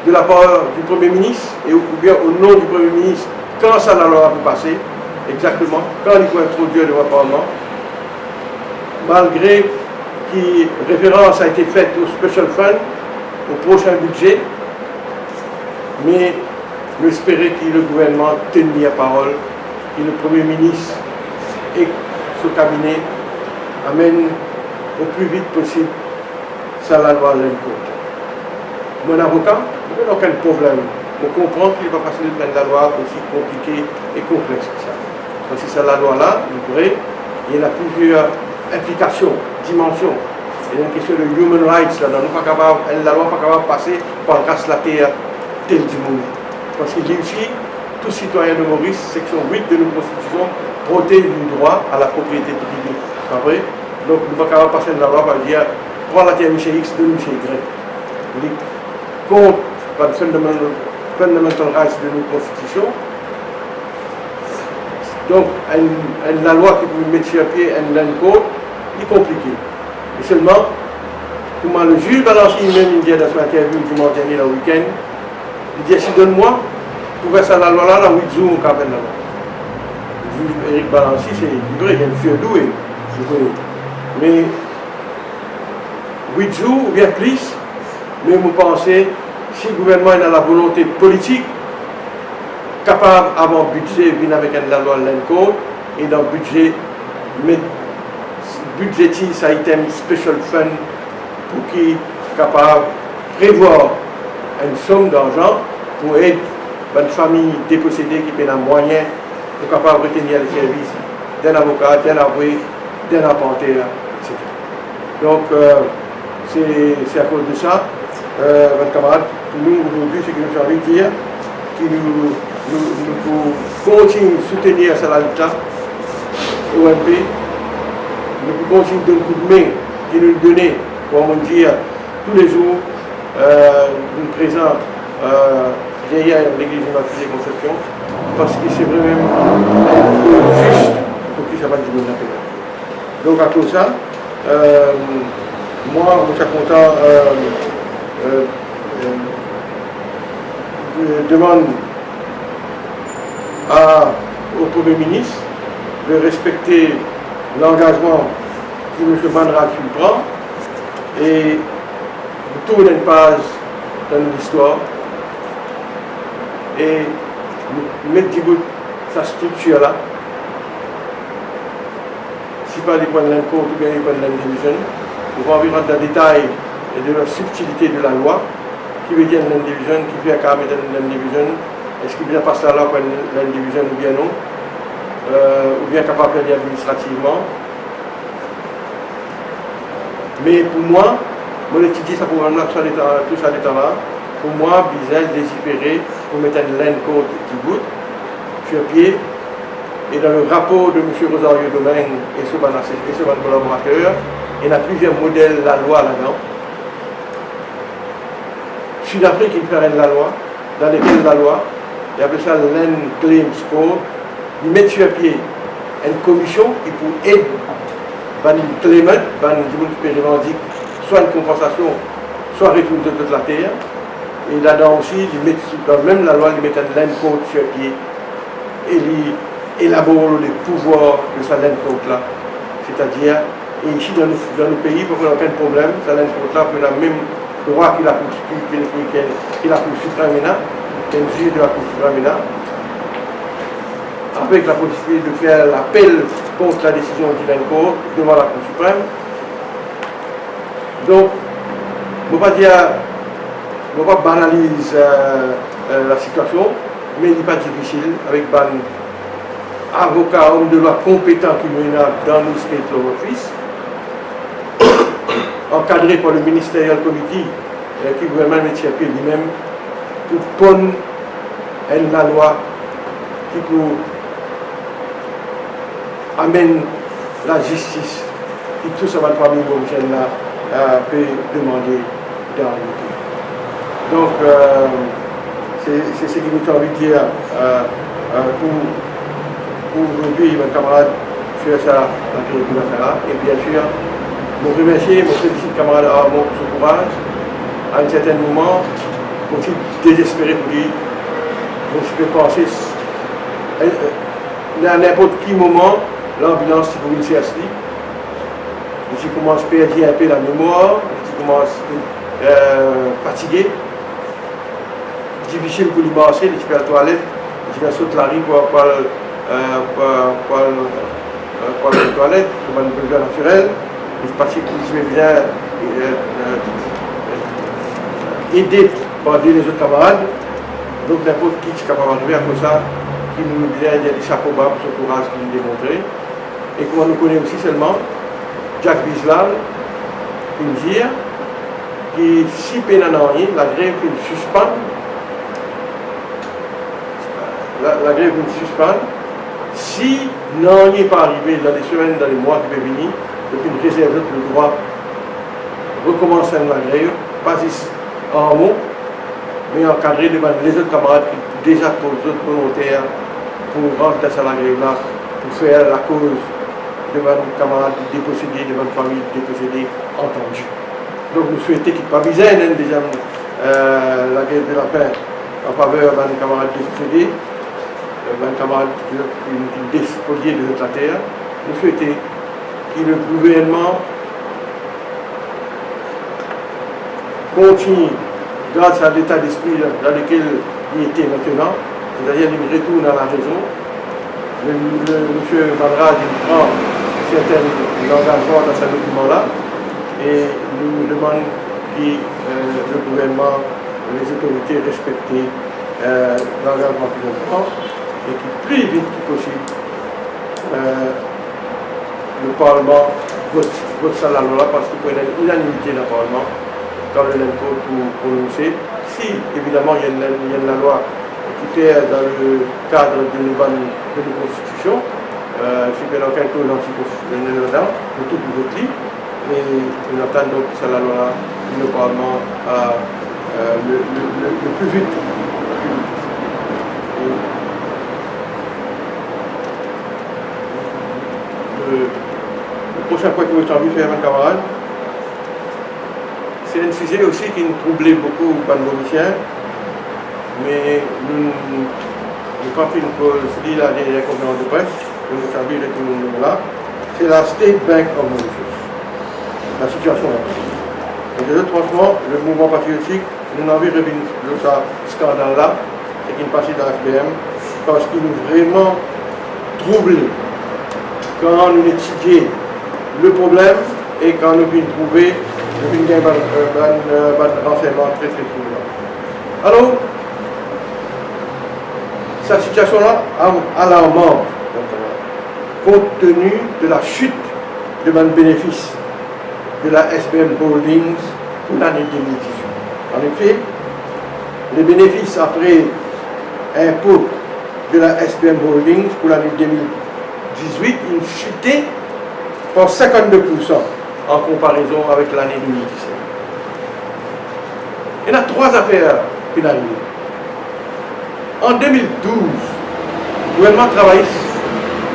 de la part du Premier ministre, et ou bien au nom du Premier ministre, quand ça la loi va passer, exactement, quand il faut introduire devant le Parlement, malgré que référence a été faite au Special Fund, au prochain budget, mais j'espérais que le gouvernement tienne la parole, que le Premier ministre et ce cabinet amènent au plus vite possible ça la loi à l'encontre. Mon avocat, il n'y a aucun problème. On comprend qu'il va passer de la loi aussi compliquée et complexe que ça. Parce que c'est la loi-là, il y a plusieurs implications, dimensions. Il y a une question de human rights, là, la loi n'est pas capable de passer par grâce la terre telle du monde. Parce qu'il dit aussi, tout citoyen de Maurice, section 8 de notre Constitution, protège le droit à la propriété privée. Après, donc, nous ne pouvons pas capable de passer de la loi par dire, prends la terre chez X, donne chez Y. Il dit, contre le fundamental rights de notre Constitution. Donc, la loi qui peut mettre sur pied un land code, est compliquée. Et seulement, comment le juge Balancy même, il dit dans son interview du dimanche dernier, le week-end, il dit, si donne-moi, pour faire ça la loi là, 8 jours, on peut faire la loi. Le juge Éric Balancy, c'est livré, il est un feu doué. Mais 8 jours ou bien plus, mais vous pensez, si le gouvernement a la volonté politique, capable d'avoir un budget, venir avec la loi l'ENCO, et dans le budget, budgétiser cet item special fund pour qu'il soit capable de prévoir une somme d'argent pour aider une famille dépossédée qui a un moyen pour capable de retenir les services d'un avocat, d'un avoué, d'un apporteur, etc. Donc, c'est à cause de ça votre camarade, pour nous aujourd'hui, ce que nous avons envie de dire, que nous continuons de soutenir cette lutte-là, OMP, nous continuons de donner un coup de main, qui nous donne, pour dire, tous les jours, nous présents derrière l'église Immaculée Conception, parce que c'est vraiment juste pour qu'il s'appelle du monde. Donc à cause de ça, moi, je suis content de demander au Premier ministre de respecter l'engagement que M. Banra prend et de tourner une page dans l'histoire et mettre du bout sa structure là. Si pas les points de l'encours ou bien les points de l'indivision, nous allons rentrer dans le détail de la subtilité de la loi, qui veut dire l'indivision, qui veut accabler l'indivision, est-ce qu'il vient passer là pour l'indivision ou bien non, ou bien capable de administrativement. Mais pour moi, je étudie ça pour moi, tout ça là, pour moi, Bizel désespéré pour mettre une laine côte qui goûte sur pied. Et dans le rapport de M. Rosario Domingue et son collaborateur, il y a plusieurs modèles de la loi là-dedans. Sud-Afrique, il fait la loi, dans lesquelles la loi, il appelle ça Land Claims Code, il met sur pied une commission qui peut aider les claimants, les gens qui revendiquent soit une compensation, soit retour de toute la terre. Et là-dedans aussi, il met, dans même la loi, il met un Land Code sur pied et il élabore les pouvoirs de sa Land Code là. C'est-à-dire, et ici dans nos pays, il n'y a aucun problème, sa Land Code là peut la même droit qu'il a pour suprême, qu'il est juge de la Cour suprême, avec la possibilité de faire l'appel contre la décision du Cour devant la Cour suprême. Donc, je ne vais pas banaliser la situation, mais il n'est pas difficile avec un avocat, homme de loi compétent qui nous a dans le State Law Office, encadré par le Ministerial Committee, qui gouvernement met lui-même, pour prendre la loi qui peut amener la justice, qui tout ça va être famille peut demander dans le pays. Donc, c'est ce que nous avons envie de dire pour aujourd'hui, mes camarades, sur ça, et bien sûr, je remercie, je félicite le camarade Armand pour son courage. À un certain moment, je suis désespéré pour lui. Je peux penser à n'importe quel moment, l'ambulance pour une CSI. Je commence à perdre un peu la mémoire, je commence fatigué. Difficile pour lui marcher, je vais à la toilette, je vais sauter la rue pour la toilette, pour une besoin naturel. Je suis parti pour je vais bien aidé par les autres camarades. Donc n'importe qui est capable d'arriver à cause ça, qui nous dit il y a des chapeaux bas pour ce courage qu'il nous démontré. Et comment nous connaissons aussi seulement Jack Bislal, il me dit que si pénanani, la grève qu'il suspend, la grève qu'il suspend, si non n'est pas arrivé dans les semaines, dans les mois qui peuvent venir, donc il réserve le droit de recommencer la grève, pas en mots, mais encadré devant les autres camarades qui déjà pour les autres volontaires pour rentrer dans la grève là, pour faire la cause devant nos camarades dépossédés, devant une famille dépossédée entendue. Donc nous souhaitons qu'il n'y ait pas besoin déjà la grève de la faim en faveur de nos camarades dépossédés, de nos camarades qui déspoliés de notre terre. Nous souhaitons que le gouvernement continue grâce à l'état d'esprit dans lequel il était maintenant, c'est-à-dire qu'il retourne à la raison. M. Vanraj prend certains engagements dans ce document-là et nous demande que le gouvernement, les autorités respectent l'engagement qu'ils ont pris et que plus vite que possible, le Parlement vote ça la loi parce qu'il faut une unanimité dans le Parlement quand le LENCO pour prononcer. Si, évidemment, il y a une loi qui fait dans le cadre de nos constitutions, je suis bien en quelque chose l'anticonstitutionnel là-dedans, de tout le vote, mais on attend donc que la loi, le Parlement, le plus vite. Le prochain point que j'ai envie de faire, mes camarades, c'est un sujet aussi qui nous troublait beaucoup aux Bandomiciens, mais nous n'avons pas fait une pause liée à des conférences de presse, nous avons servi de tout le monde là. C'est la State Bank of Mauritius. La situation là. Et franchement, le mouvement patriotique, nous n'avons pas revu ce scandale-là, c'est qu'il passait dans l'FBM, parce qu'il nous a vraiment troublé quand nous étudions le problème et quand nous venons trouver un renseignement très très troublant. Alors, cette situation-là est alarmante, compte tenu de la chute de mon bénéfice de la SBM Holdings pour l'année 2018. En effet, les bénéfices après impôt de la SBM Holdings pour l'année 2018 ont chuté par 52% en comparaison avec l'année 2017. Il y a 3 affaires qui sont arrivées. En 2012, le gouvernement travailliste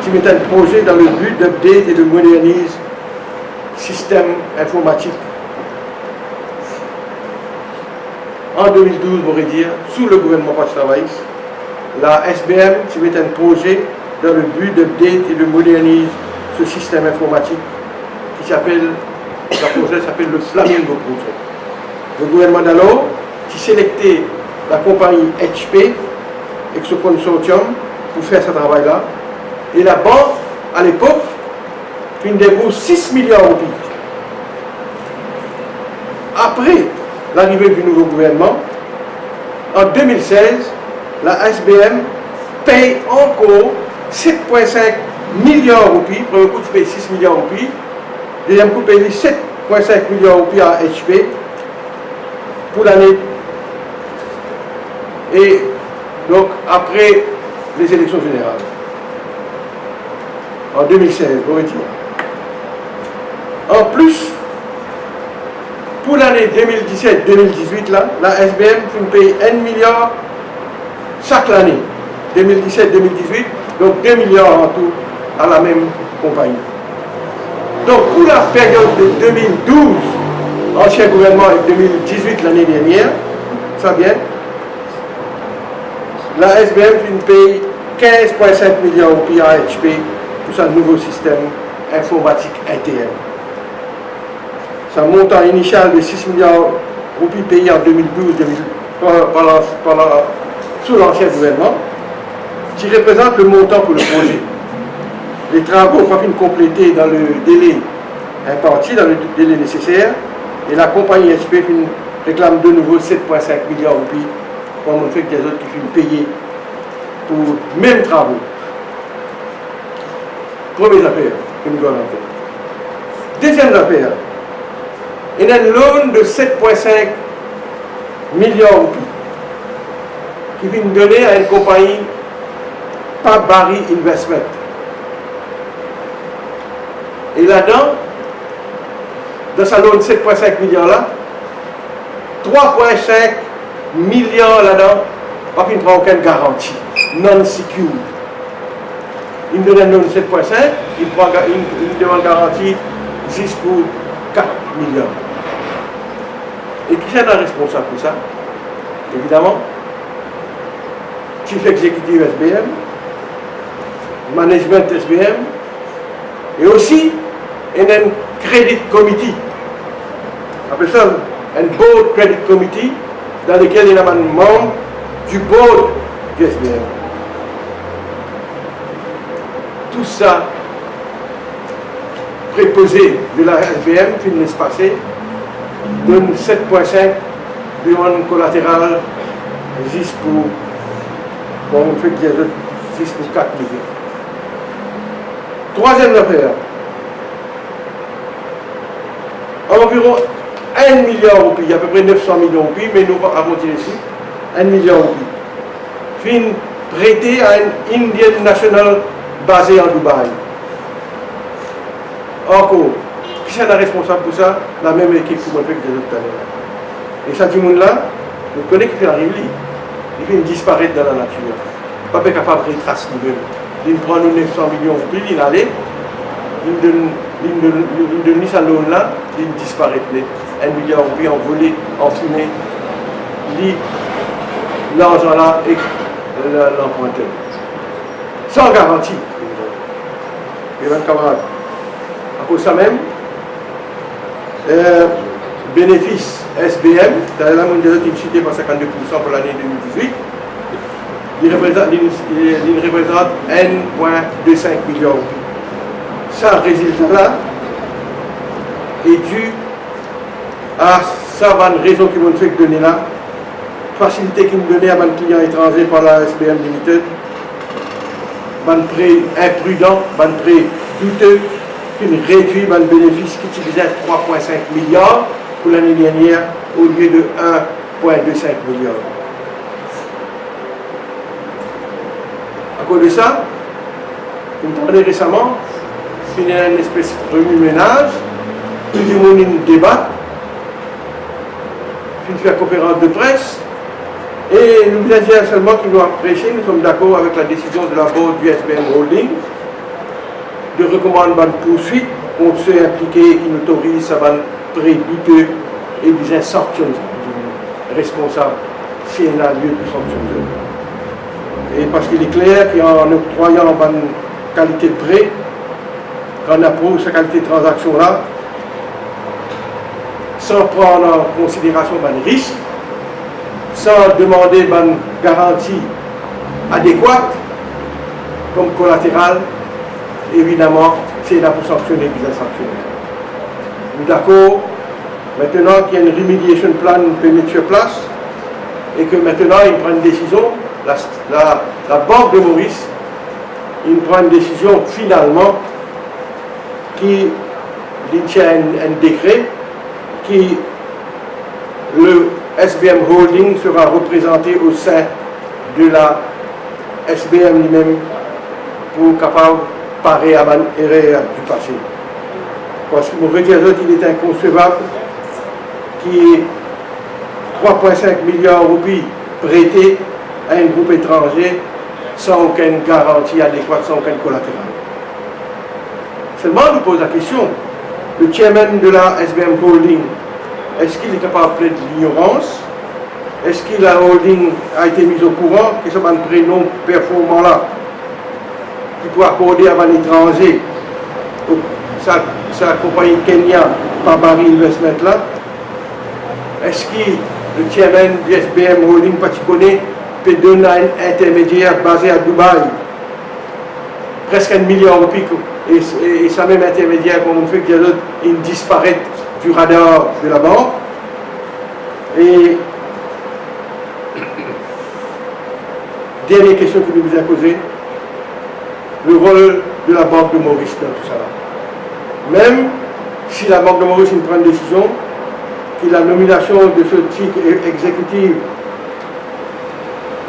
qui mettait un projet dans le but d'update et de moderniser le système informatique. En 2012, on pourrait dire, sous le gouvernement travailliste, la SBM qui mettait un projet dans le but d'update et de moderniser ce système informatique qui s'appelle, le projet s'appelle le Flamingo Project. Le gouvernement d'alors qui sélectait la compagnie HP et ce consortium pour faire ce travail-là. Et la banque, à l'époque, une débourse 6 milliards de roupies. Après l'arrivée du nouveau gouvernement, en 2016, la SBM paye encore 7,5 milliards de roupies. Premier coup, tu payes 6 milliards de roupies. Deuxième coup, tu payes 7,5 milliards de roupies à HP pour l'année. Et donc, après les élections générales, en 2016, on retire. En plus, pour l'année 2017-2018, la SBM paye 1 milliard chaque année. 2017-2018, donc 2 milliards en tout à la même compagnie. Donc, pour la période de 2012, ancien gouvernement, et 2018 l'année dernière, ça vient, la SBM paye 15,5 milliards de roupies à HP pour son nouveau système informatique interne. Son montant initial de 6 milliards de roupies payés en 2012 sous l'ancien gouvernement, qui représente le montant pour le projet. Les travaux ont été complétés dans le délai imparti, dans le délai nécessaire, et la compagnie HP réclame de nouveau 7,5 milliards de roupies, comme on fait que des autres qui finissent payer pour les mêmes travaux. Première affaire que nous devons faire. Deuxième affaire, il y a une loan de 7,5 milliards de roupies qui vient donner à une compagnie par Barry Investment. Et là-dedans, dans sa loan de 7,5 milliards là, 3,5 milliards là-dedans, pas qu'il ne prend aucune garantie, non-secured. Il me donne un loan de 7,5, il demande garantie juste pour 4 milliards. Et qui est responsable pour ça? Évidemment, Chief Executive SBM, Management SBM, et aussi un Credit Committee. On appelle ça un Board Credit Committee, dans lequel il y a un membre du Board du SBM. Tout ça, préposé de la SBM, qui laisse passer, donne 7,5 millions collatéral juste pour, bon, on fait dire, juste pour 4 millions. Troisième affaire, environ 1 milliard de roupies, à peu près 900 millions de roupies, mais nous avons tiré ici 1 milliard de roupies. Fin prêté à un Indian National basé en Dubaï. Encore, qui est responsable pour ça? La même équipe qui m'a fait que des autres années. Et ça, tout le monde là, nous connaissons qui arrive, il vient disparaître dans la nature. Pas capable de retracer lui-même. Il prend 900 millions de roupies, il allait, il donne sa loan là, il disparaît. 1 milliard de roupies envolé, enfumé, l'argent là et l'emprunteur. Sans garantie. Et même camarade. À cause de ça même, bénéfice SBM, dans la mondiale qui est cité par 52% pour l'année 2018, il représente 1,25 milliard. Ce résultat-là est dû à ça, une raison qui m'a fait donner là, facilité qui me donnait à mes clients étrangers par la SBM Limited, un prêt imprudent, un prêt douteux, une réduit un bénéfice qui utilisait 3,5 milliards pour l'année dernière au lieu de 1,25 milliard. À cause de ça, vous me parlez récemment, il y a une espèce de remue-ménage, tout le monde débat, il fait une conférence de presse, et nous voulons dire seulement qu'ils nous apprécier, nous sommes d'accord avec la décision de la board du SBM Holding de recommander une poursuite contre ceux impliqués qui n'autorisent à un prêt douteux et des sanctions responsables s'il y a lieu de sanctionner. Et parce qu'il est clair qu'en octroyant une qualité de prêt, quand on approuve sa qualité de transaction-là, sans prendre en considération un risque, sans demander une garantie adéquate comme collatéral, évidemment, c'est là pour sanctionner les sanctionner. Nous d'accord, maintenant qu'il y a une remediation plan peut mettre sur place et que maintenant il prend une décision, la Banque de Maurice, il prend une décision finalement qui tient un décret qui le SBM Holding sera représenté au sein de la SBM lui-même pour capable parer à l'erreur du passé. Parce que mon dire il est inconcevable qu'il y ait 3,5 milliards de roupies prêtés à un groupe étranger sans aucune garantie adéquate, sans aucun collatéral. Seulement, on nous pose la question, le chairman de la SBM Holding, est-ce qu'il est capable de l'ignorance? Est-ce que la holding a été mise au courant que ce n'est pas un prénom performant là qui peut accorder à un étranger sa compagnie Kenya par Barry Investment là? Est-ce que le chairman du SBM Holding connaît peut donner un intermédiaire basé à Dubaï presque 1 milliard de roupies et ça même intermédiaire comme on fait qu'il disparaît du radar de la banque? Et dernière question que nous vous a posée, le rôle de la Banque de Maurice dans tout ça. Même si la Banque de Maurice prend une décision, que la nomination de ce type exécutif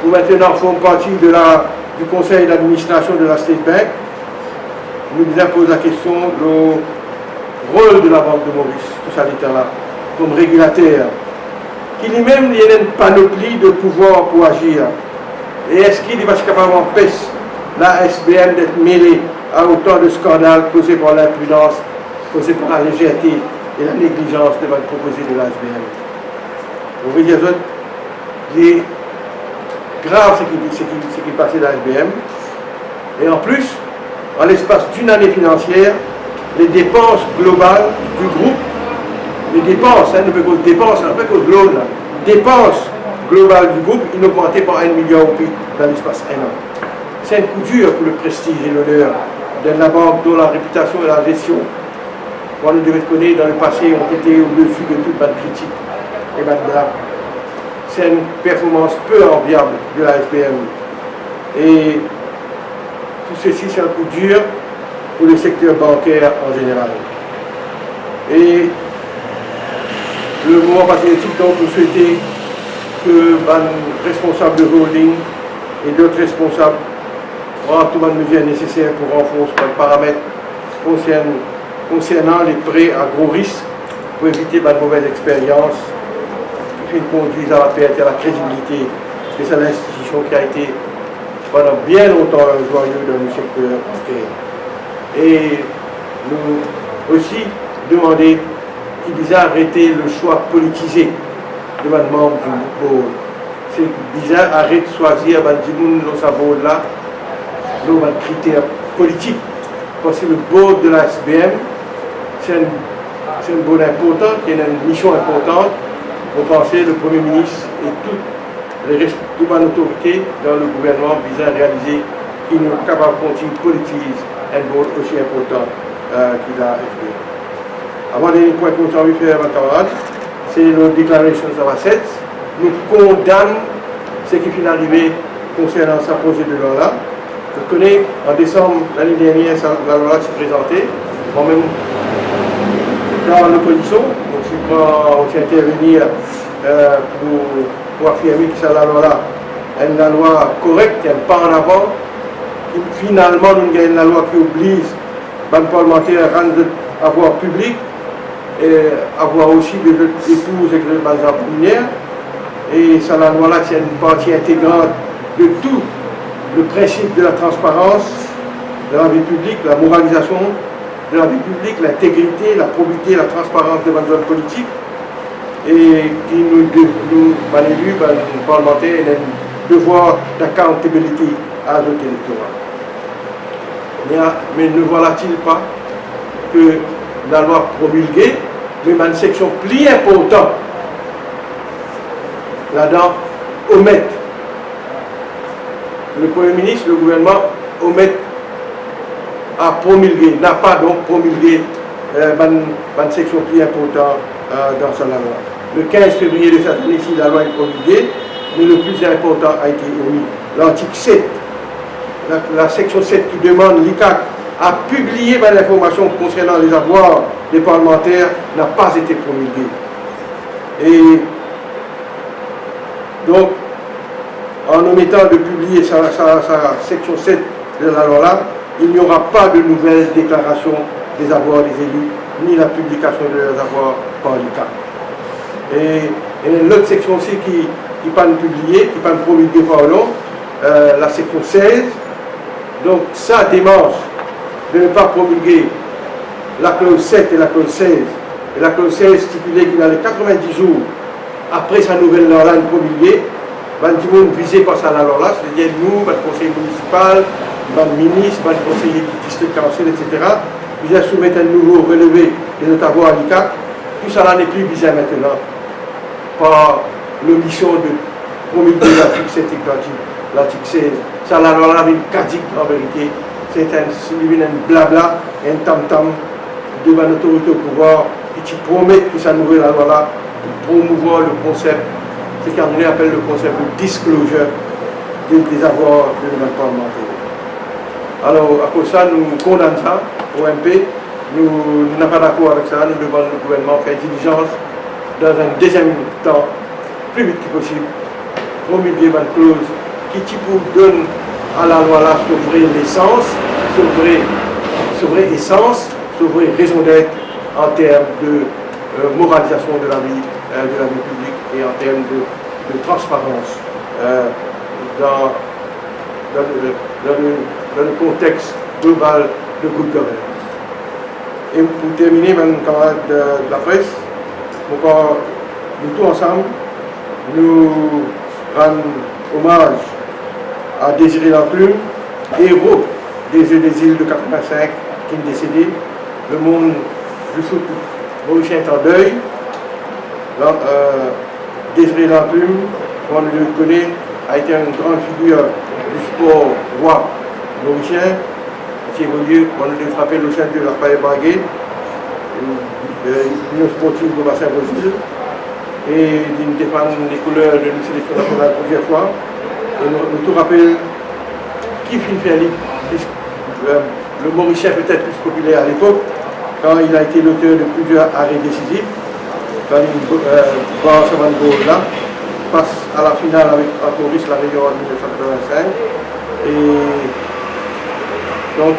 pour maintenant faire partie du conseil d'administration de la State Bank, nous vous pose la question le rôle de la Banque de Maurice, tout ça l'État là, comme régulateur, qui lui-même il y a une panoplie de pouvoirs pour agir. Et est-ce qu'il va être capable d'empêcher la SBM d'être mêlée à autant de scandales causés par l'imprudence, causés par la légèreté et la négligence de votre proposé de la SBM? Vous voyez, il est grave ce qui passait dans la SBM. Et en plus, en l'espace d'une année financière, les dépenses globales du groupe, les dépenses, ne peut cause dépenses, on peut cause loan, dépenses globales du groupe, ils ont augmenté par 1 milliard de roupies dans l'espace d'un an. C'est un coup dur pour le prestige et l'honneur de la banque dont la réputation et la gestion, on le devait connaître dans le passé, ont été au-dessus de toute bonne critique et bonne blague. C'est une performance peu enviable de la SBM. Et tout ceci, c'est un coup dur pour le secteur bancaire en général. Et le mouvement patriotique donc nous souhaitait que les responsables de holding et d'autres responsables prennent toutes les mesures nécessaires pour renforcer les paramètres concernant les prêts à gros risques pour éviter de mauvaises expériences qui conduisent à la perte et à la crédibilité de cette institution qui a été pendant bien longtemps un joyeux dans le secteur bancaire. Et nous aussi demander qu'il puisse arrêter le choix politisé de notre membre du board. C'est bizarre, arrête de choisir le là, nos critères politiques. Parce que le board de la SBM, c'est un board important, qui a une mission importante. On pensait le Premier ministre et toutes les autorités dans le gouvernement visant à réaliser qu'il est capable de continuer de politiser un board aussi important qu'il a SBM. Avant-dernier point que nous avons fait, mes camarades, c'est nos Declarations of Assets. Nous condamnons ce qui est arrivé concernant sa projet de loi-là. Je connais, en décembre l'année dernière, la loi s'est présentée, moi-même dans l'opposition, donc je suis intervenir pour affirmer que cette loi-là est une loi correcte, qui n'est pas en avant. Et finalement, nous avons une loi qui oblige les parlementaires à rendre avoir public et avoir aussi des épouses avec les bases premières. Et cette loi-là, c'est une partie intégrante de tout le principe de la transparence de la vie publique, la moralisation de la vie publique, l'intégrité, la probité, la transparence de notre politique, et qui nous élus, les parlementaires, un devoir d'accountability à notre électorat. Mais ne voilà-t-il pas que la loi promulguée, mais une section plus importante là-dedans, omette. Le Premier ministre, le gouvernement omette à promulguer, n'a pas donc promulgué une section plus importante dans sa loi. Le 15 février de cette année-ci, la loi est promulguée, mais le plus important a été omis. L'article 7, la section 7 qui demande l'ICAC à publier l'information concernant les avoirs des parlementaires n'a pas été promulguée. Et donc, en omettant de publier sa section 7 de la loi-là, il n'y aura pas de nouvelles déclarations des avoirs des élus, ni la publication de leurs avoirs par l'ICAC. Et l'autre section aussi qui n'est pas publiée, qui n'est pas promulguée par l'ONU, la section 16, donc ça démarche de ne pas promulguer la clause 7 et la clause 16. Et la clause 16 stipulait qu'il allait 90 jours après sa nouvelle loi-là promulguée, tout le monde visé par sa loi-là, c'est-à-dire nous, le conseil municipal, le ministre, le conseiller du district council, etc. Ils ont soumis un nouveau relevé des notre avoirs à l'ICAC. Tout ça n'est plus visé maintenant par l'omission de promulguer l'article 7 et l'article 16. Ça, la loi-là, une cadique en vérité. C'est un blabla, un tam-tam devant l'autorité au pouvoir qui promet que sa nouvelle loi-là promouvoir le concept, c'est qu'on appelle le concept de disclosure des avoirs de notre parlementaire. Alors, à cause de ça, nous condamnons ça au MP. Nous n'sommes pas d'accord avec ça. Nous demandons au gouvernement de faire diligence dans un deuxième temps, plus vite que possible, promulguer une clause qui donne à la loi là sauver l'essence, sauver essence, sauver raison d'être en termes de moralisation de la vie publique et en termes de transparence dans le contexte global de good governance. Et pour terminer, mes camarades de la presse, nous tous ensemble, nous rendons hommage à Désiré Lamplume, héros des Jeux des îles de 85, qui est décédé. Le monde du foot mauricien est en deuil. Désiré Lamplume, on le connaît, a été une grande figure du sport roi mauricien, qui évolue, on le frappé le centre de la Paille-Baguet, l'Union sportive de Bassin-Rosil, et d'une défense des couleurs de l'Union sélection nationale plusieurs fois. Et nous tout rappelle qui fait le Mauricien peut-être plus populaire à l'époque, quand il a été l'auteur de plusieurs arrêts décisifs, là, passe à la finale avec Maurice la Réunion en 1985. Et donc,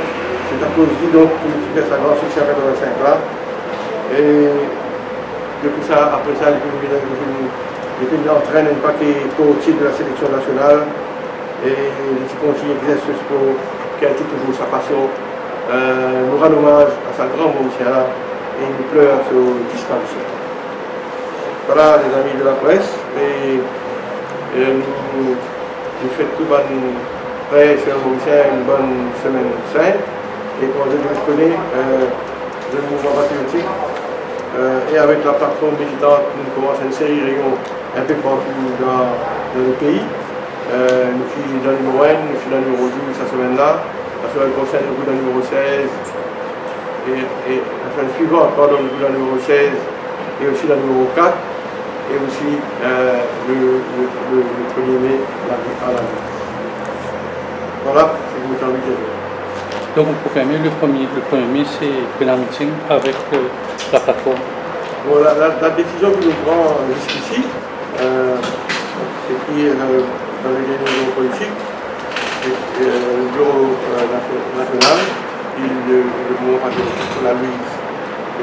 c'est à cause de donc qu'il fait sa grande succès en 1985 là. Et depuis ça, après ça, il entraîne un paquet coaching de la sélection nationale. Et il continue l'exercice pour qui a été toujours sa passion. Nous rend hommage à sa grande Mauricien et nous pleure sur disparition. Voilà les amis de la presse. Et nous souhaitons tout bonne presse et Mauricien une bonne semaine sainte. Et comme je le connais, le mouvement patriotique. Et avec la plateforme militante, nous commençons une série de réunions un peu partout dans le pays. Nous sommes dans le numéro 1, nous sommes dans le numéro 12 cette semaine-là. La semaine prochaine, nous sommes dans le numéro 16. Et la semaine suivante, pardon, nous sommes dans le numéro 16 et aussi dans le numéro 4. Et aussi le 1er mai à la nuit. Voilà, c'est ce que vous avez dit. Donc vous confirmez, le 1er mai, c'est un meeting avec la plateforme. Bon, la décision que nous prenons jusqu'ici, c'est qui est dans les bureaux politiques, le bureau national et le mouvement patriotique sur la Louise.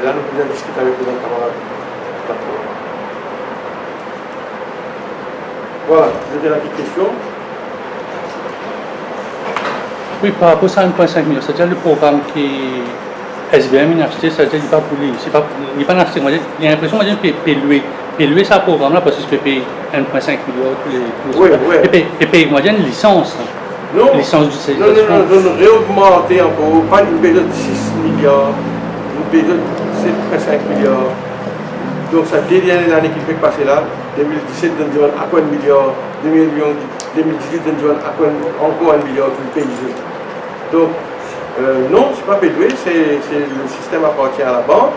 Et là, nous pouvons discuter avec nos camarades plateforme. Voilà, c'était la petite question. Oui, par rapport à 1,5 million, c'est-à-dire le programme qui SBM a acheté, c'est-à-dire qu'il n'est pas pour lui. Il n'est pas acheté. Il y a l'impression qu'il peut louer. Il peut louer ce programme-là parce qu'il peut payer 1,5 million tous les oui, oui. Il peut payer une licence. Non, licence du non, réaugmenter encore, pas une période de 6 milliards, une période de 7,5 milliards. Donc ça dernière année qui fait passer là, 2017 donne à quoi 1 milliard, 2018 donne à quoi encore 1 milliard pour le pays. Donc non, c'est pas pédoué, le système appartient à la banque.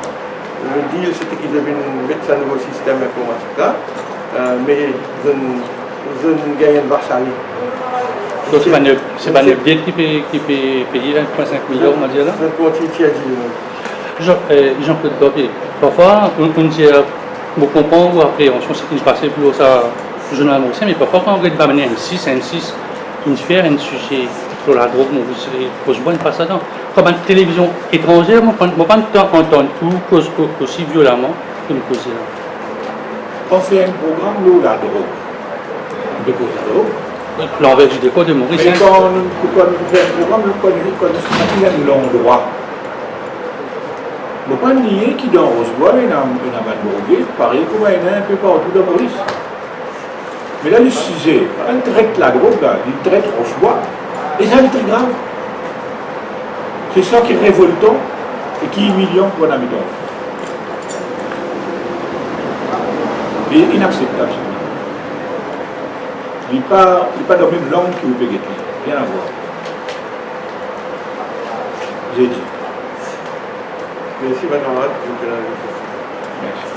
Le deal c'était qu'ils devaient mettre un nouveau système informatique là, mais je ne gagne pas ça. Donc c'est pas le biais qui peut payer 1,5 million, on va dire là. Je continue à dire. Jean-Claude Gabier, parfois on dit, vous comprenez, ou après on se dit passer plus au journal mauricien, mais parfois quand on regarde mener N6, une faire un sujet sur la drogue, on se voit pas ça dans. Comme une télévision étrangère, on ne peut pas entendre tout cause aussi violemment que nous causons là. On fait un programme nous la drogue. De cause la drogue. L'envers du décor de Maurice. Mais quand nous faisons un programme, nous connaissons l'endroit. Ne pas nier qu'il dans Rosebois, il y a un drogué, pareil comme il y en a un peu partout dans Maurice. Mais là, le sujet, on traite la drogue, il traite Rosebois, et ça, c'est très grave. C'est ça qui est révoltant et qui est humiliant pour un habitant. Et inacceptable. Il n'est pas dans la même langue que vous pouvez guetter. Rien à voir. J'ai dit. Merci, madame. Merci.